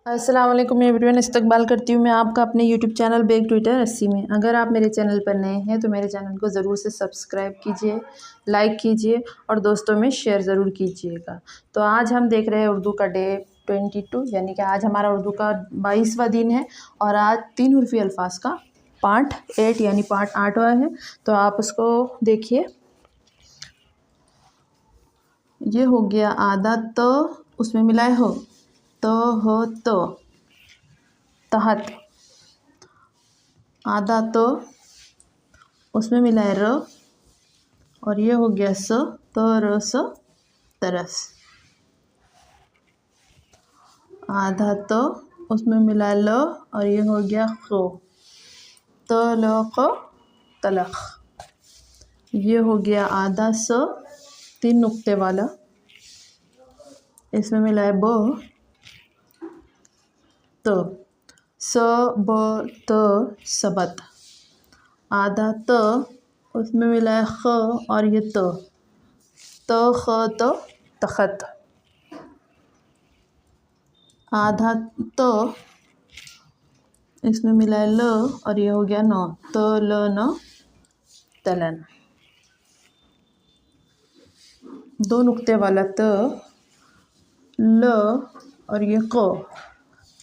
अस्सलाम वालेकुम एवरीवन। इस्तकबाल करती हूँ मैं आपका अपने यूट्यूब चैनल बेक ट्विटर 80 में। अगर आप मेरे चैनल पर नए हैं तो मेरे चैनल को ज़रूर से सब्सक्राइब कीजिए, लाइक कीजिए और दोस्तों में शेयर ज़रूर कीजिएगा। तो आज हम देख रहे हैं उर्दू का डे 22, यानी कि आज हमारा उर्दू का 22वां दिन है और आज 3 हुर्फ़ी अल्फाज का पार्ट 8 यानी पार्ट 8वां है। तो आप उसको देखिए। ये हो गया आधा, तो उसमें मिलाए हो तो हो तो तहत, आधा तो उसमें मिलाए र और ये हो गया स, तो र स तरस। आधा तो उसमें मिला ल और ये हो गया खो, तो ल क तलख। ये हो गया आधा स 3 नुक्ते वाला, इसमें मिलाए ब तो स ब त सबत। आधा तो उसमें मिला है ख और ये तो ख तो तखत। आधा तो इसमें मिला है ल और ये हो गया न, तो ल न तलन। 2 नुक्ते वाला तो ल और ये को,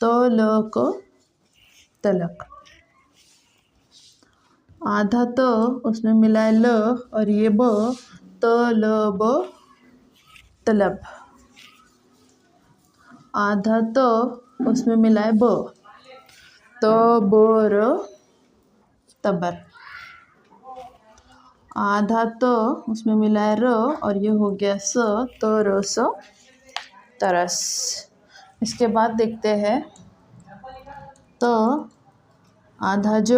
तो ल को तलक। आधा तो उसमें मिला है ल और ये ब, तो ल ब तलब। आधा तो उसमें मिला है ब, तो ब र तबर। आधा तो उसमें मिला है र और ये हो गया स, तो र स तरस। इसके बाद देखते हैं तो आधा ज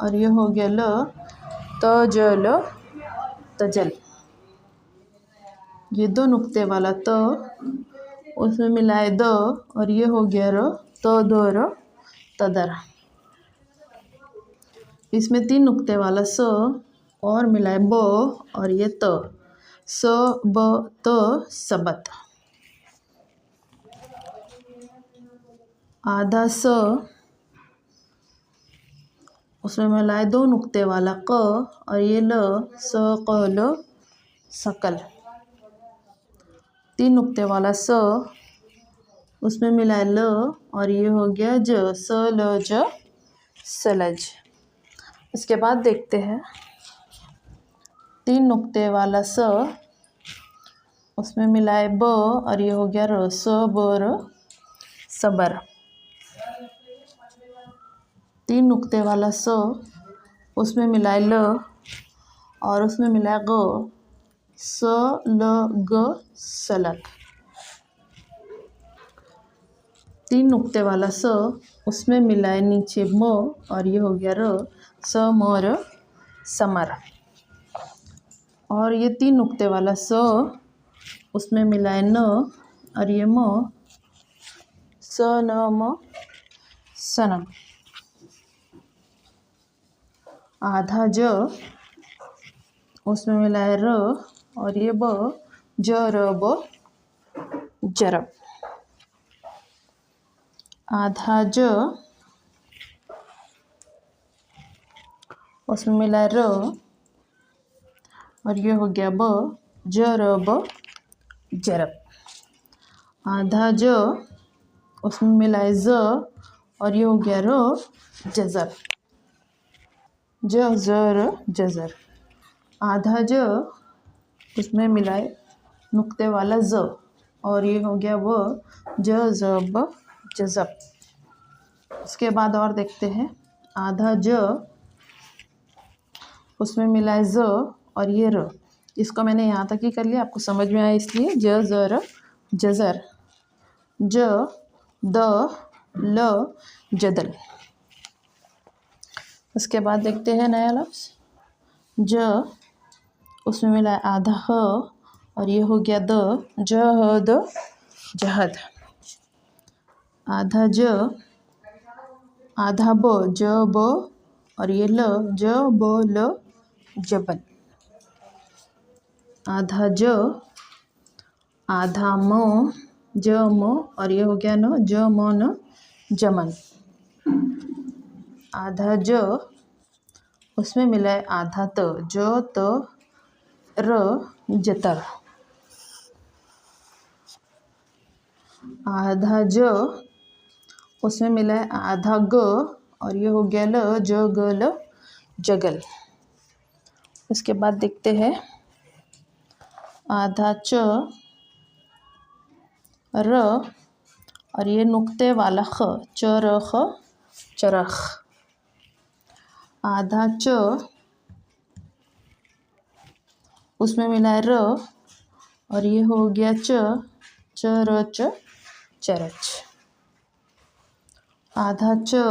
और ये हो गया ल, तो ज ल तजल। ये 2 नुक्ते वाला तो उसमें मिला है द और ये हो गया र, तो दो र तदर। इसमें 3 नुक्ते वाला स और मिला है ब और ये तो स ब तो सबत। आधा स उसमें मिला है 2 नुक्ते वाला क और ये ल, स क ल सकल। 3 नुक्ते वाला स उसमें मिला है ल और ये हो गया ज, स ल ज सलज। इसके बाद देखते हैं 3 नुक्ते वाला स उसमें मिला है ब और ये हो गया र, स ब र सबर। 3 नुक्ते वाला स उसमें मिला है ल और उसमें मिला है ग, स ल ग सलक। 3 नुक्ते वाला स उसमें मिला है नीचे म और ये हो गया र, स म र समर। और ये 3 नुक्ते वाला स उसमें मिला है न और ये म, स न म सनम। आधा ज उसमें मिला है र और ये ब, ज र ब जरब। आधा ज उसमें मिला है र और ये हो गया ब, ज र ब जरब। आधा ज उसमें मिला है ज और ये हो गया र जज़र, ज ज र जज़र। आधा ज उसमें मिला है नुक्ते वाला ज और ये हो गया व, ज ज ब जज़ब। उसके बाद और देखते हैं आधा ज उसमें मिला है ज और ये र। इसको मैंने यहाँ तक ही कर लिया, आपको समझ में आया इसलिए। ज ज र जज़र, ज द ल जदल। उसके बाद देखते हैं नया लफ्ज़ ज, उसमें मिला है आधा ह और ये हो गया द, ज ह द जहद। आधा ज, आधा ब, ज ब और ये ल, ज ब ल जबल। आधा ज, आधा म, ज म और ये हो गया न, ज म न जमन। आधा ज उसमें मिला है आधा त, ज त र जतर। आधा ज उसमें मिला है आधा ग और ये हो गया ल, ज ग ल जगल। उसके बाद देखते हैं आधा च र और ये नुक्ते वाला ख, च र ख चरख। आधा च उसमें मिला है र और ये हो गया च र च चरच। आधा च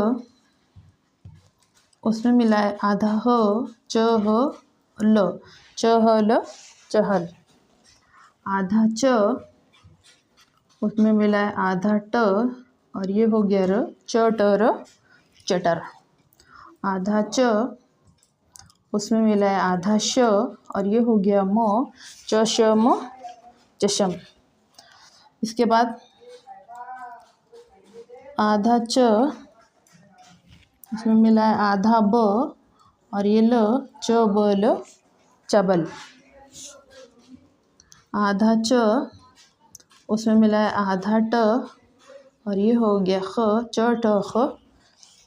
उसमें मिला है आधा ह, च ह ल, च ह ल चहल। आधा च उसमें मिला है आधा ट और ये हो गया र, च ट र चटर। आधा च उसमें मिला है आधा श और ये हो गया म, च श म चशम। इसके बाद आधा च उसमें मिला है आधा ब और ये ल, च ब ल चबल। आधा च उसमें मिला है आधा ट और ये हो गया ख, च ट ख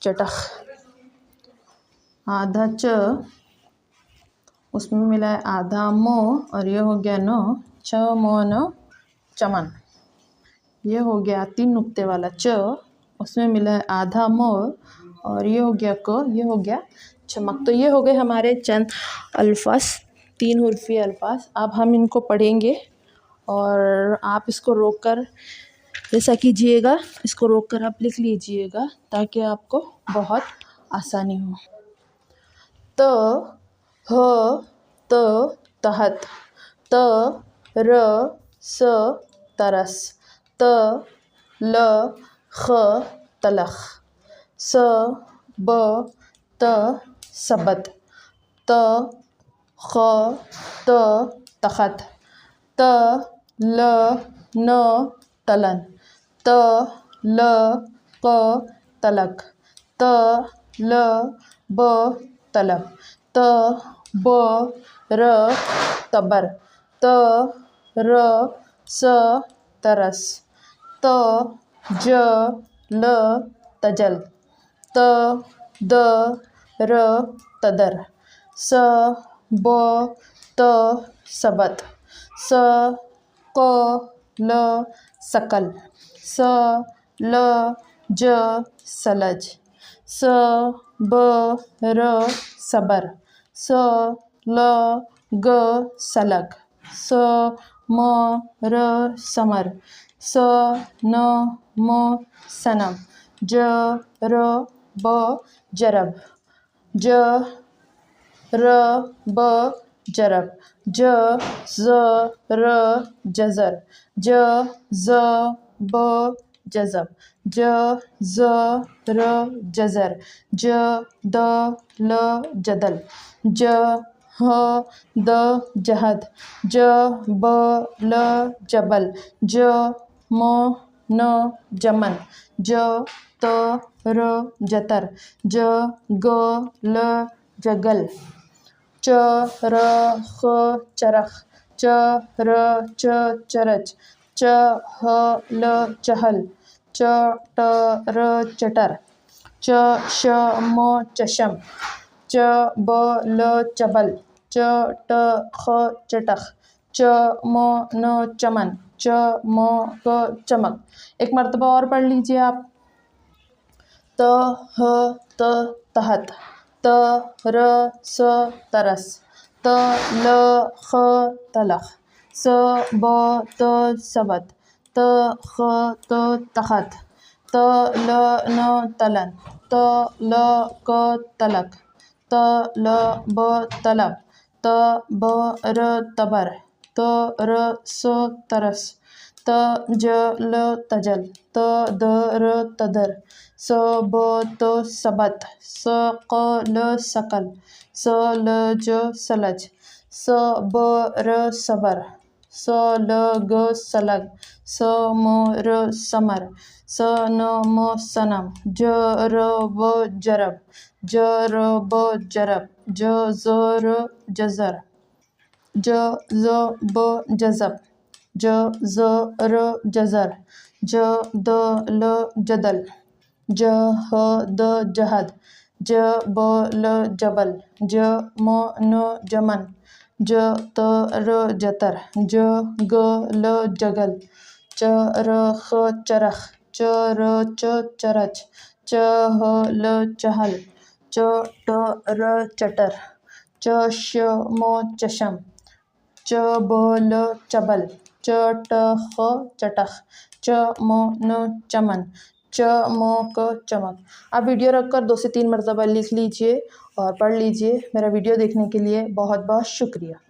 चटख। आधा च उसमें मिला है आधा म और ये हो गया न, छ म न चमन। ये हो गया 3 नुक्ते वाला च, उसमें मिला है आधा म और ये हो गया क, ये हो गया चमक। तो ये हो गए हमारे चंद अल्फाज, 3 हुर्फी अल्फाज। अब हम इनको पढ़ेंगे और आप इसको रोक कर ऐसा कीजिएगा, इसको रोक कर आप लिख लीजिएगा ताकि आपको बहुत आसानी हो। त ह त तहत, त र स तरस, त ल ख तलख, स ब त सबत, त ख त तखत, त ल न तलन, त ल क तलक, त ल ब तलब, त ब र तबर, त र स तरस, त ज ल तजल, त द र तदर, स ब त सबत, स क ल सकल, स ल ज सलज, स ब र सबर, स ल ग सलग, स म र समर, स न म सनम, ज र ब जरब, ज र ब जरब, ज ज र जजर, ज ज ब जजब, ज ज र जजर, ज द ल जदल, ज ह द जहद, ज ब ल जबल, ज म न जमन, ज त र जतर, ज ग ल जगल, च र ख चरख, च र च चरच, च ह ल चहल, च ट र चटर, च श म चशम, च ब ल चबल, च ट ख चटख, च म न चमन, च म क चमक। एक मर्तबा और पढ़ लीजिए आप। त ह त तहत, त र स तरस, त ल ख तलख, स ब त सबत, त ख त तखत, त ल न तलन, त ल क तलक, त ल ब तलब, त ब र तबर, त र स तरस, त ज ल तजल, त द र तदर, स ब त सबत, स क ल सकल, स ल ज सलज, स ब र सबर, स ल ग सलग, स म र समर, स न म सनम, ज र ब जरब, ज र ब जरब, ज ज र जजर, ज ज ब जजब, ज ज र जजर, ज द ल जदल, ज ह द जहद, ज ब ल जबल, ज म न जमन, ज त र जतर, ज ग ल जगल, च र ख चरख, च र च चरच, च ह ल चहल, च ट र चटर, च श म चशम, च ब ल चबल, च ट ख चटख, च म न चमन, च म क चमक। आप वीडियो रखकर 2 से 3 मरतबा लिख लीजिए और पढ़ लीजिए। मेरा वीडियो देखने के लिए बहुत बहुत शुक्रिया।